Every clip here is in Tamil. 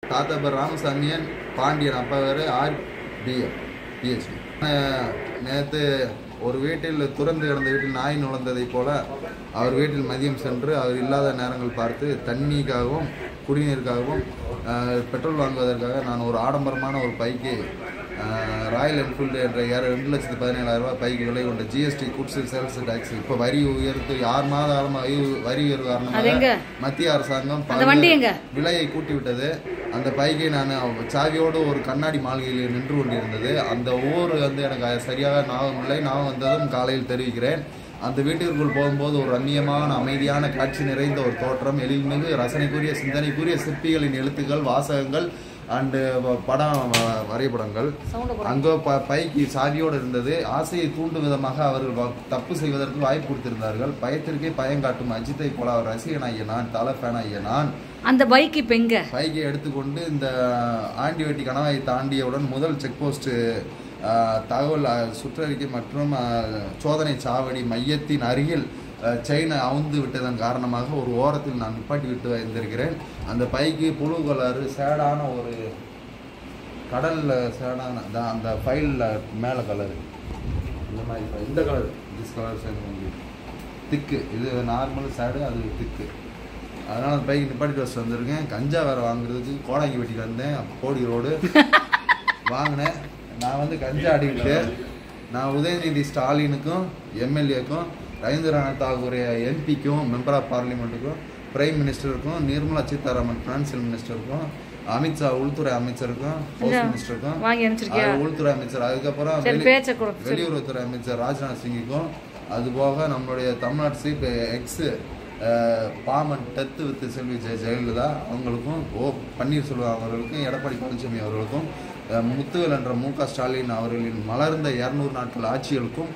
தாத்தா பேர் ராமசாமியன் பாண்டியன், அப்பா வேறு RBA PhD. நேற்று ஒரு வீட்டில் துறந்து கிடந்த வீட்டில் நாய் நுழைந்ததைப் போல அவர் வீட்டில் மதியம் சென்று அவர் இல்லாத நேரங்கள் பார்த்து தண்ணிக்காகவும் குடிநீருக்காகவும் பெட்ரோல் வாங்குவதற்காக நான் ஒரு ஆடம்பரமான ஒரு பைக்கு ராயல் என்ஃபீல்டு என்ற 2,17,000 பைக்கு விலை கொண்ட GST குட்ஸ் சேல்ஸ் டாக்ஸ் இப்போ வரி உயர்த்து 6 மாத காலமாக வரி உயர்வு காரணமாக மத்திய அரசாங்கம் விலையை கூட்டிவிட்டது. அந்த பைக்கை நான் சாவியோடு ஒரு கண்ணாடி மாளிகையில் நின்று கொண்டிருந்தது. அந்த ஊர் எனக்கு சரியாக ஞாபகம் இல்லை. ஞாபகம் வந்ததும் காலையில் தெரிவிக்கிறேன். அந்த வீட்டிற்குள் போகும்போது ஒரு ரம்மியமான அமைதியான காட்சி நிறைந்த ஒரு தோற்றம், எழில்மிகு ரசனைக்குரிய சிந்தனைக்குரிய சிற்பிகளின் எழுத்துக்கள், வாசகங்கள் அண்டு படம் வரைபடங்கள். அங்கே பைக்கு சாவியோடு இருந்தது. ஆசையை தூண்டும் விதமாக அவர்கள் தப்பு செய்வதற்கு வாய்ப்பு கொடுத்திருந்தார்கள். பயத்திற்கே பயம் காட்டும் அஜித்தை போல அவர் ரசிகனாகிய நான், தலை ஃபேனாகிய நான் அந்த பைக்கை எடுத்துக்கொண்டு இந்த ஆண்டிவெட்டி கணவாயை தாண்டியவுடன் முதல் செக் போஸ்ட் தகவல் சுற்றறிக்கை மற்றும் சோதனை சாவடி மையத்தின் அருகில் செயினை அவுந்து விட்டதன் காரணமாக ஒரு ஓரத்தில் நான் நிப்பாட்டி விட்டு வந்திருக்கிறேன். அந்த பைக்கு புழு கலரு சேடான ஒரு கடலில் சேடான அந்த ஃபைலில் மேலே கலரு இந்த மாதிரி இந்த கலர் திஸ் கலர் சேர்ந்து திக்கு, இது நார்மல் சேடு, அது திக்கு. அதனால் அந்த பைக்கு நிப்பாட்டி வச்சு வந்திருக்கேன். கஞ்சா வேறு வாங்குறதுக்கு கோடாங்கி வெட்டிக்கு வந்தேன். கோடி ரோடு வாங்கினேன். நான் கஞ்சா அடிக்கிட்டு நான் உதயநிதி ஸ்டாலினுக்கும் எம்எல்ஏக்கும் ரவீந்திரநாத் தாகூர் MP-க்கும் மெம்பர் ஆஃப் பார்லிமெண்ட்டுக்கும் பிரைம் மினிஸ்டருக்கும் நிர்மலா சீதாராமன் ஃபினான்சியல் மினிஸ்டருக்கும் அமித்ஷா உள்துறை அமைச்சருக்கும் போஸ்ட் மினிஸ்டருக்கும் உள்துறை அமைச்சர், அதுக்கப்புறம் வெளியுறவுத்துறை அமைச்சர் ராஜ்நாத் சிங்குக்கும், அதுபோக நம்மளுடைய தமிழ்நாடு சீஃப் எக்ஸ் பாமன் டெத்து வித் செல்வி ஜெயலலிதா அவங்களுக்கும், பன்னீர்செல்வம் அவர்களுக்கும், எடப்பாடி பழனிசாமி அவர்களுக்கும், முத்துவேல் என்ற MK ஸ்டாலின் அவர்களின் மலர்ந்த 200 நாட்கள் ஆட்சிகளுக்கும்,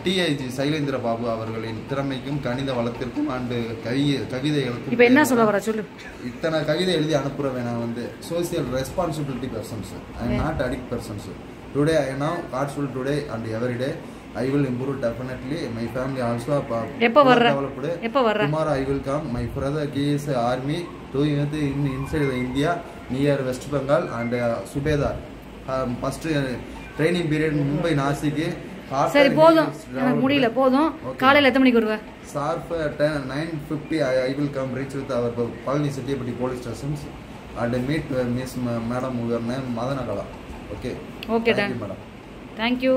TIG சைலேந்திர பாபு அவர்களின் திறமைக்கும் கணித வளத்திற்கும் அண்டு கவிதைகளுக்கும் என்ன சொல்ல வர சொல்லு. இத்தனை கவிதை எழுதி அனுப்புறேன். நான் social responsibility persons, I am not addict persons. Today I now காட்ஃபுல் today and every day I will improve definitely. My family also developed. Tomorrow I will come. My brother is army doing inside the India near West Bengal and Subedar. First training period Mumbai Nasik. சரி போதும், எனக்கு முடியல, போதும். காலையில எத்தனை மணிக்கு வருவ? Sharp 9:50 I will come reach with our Palani City police stations and meet Miss Madam Madana Kala. Okay. Okay, done. Thank you.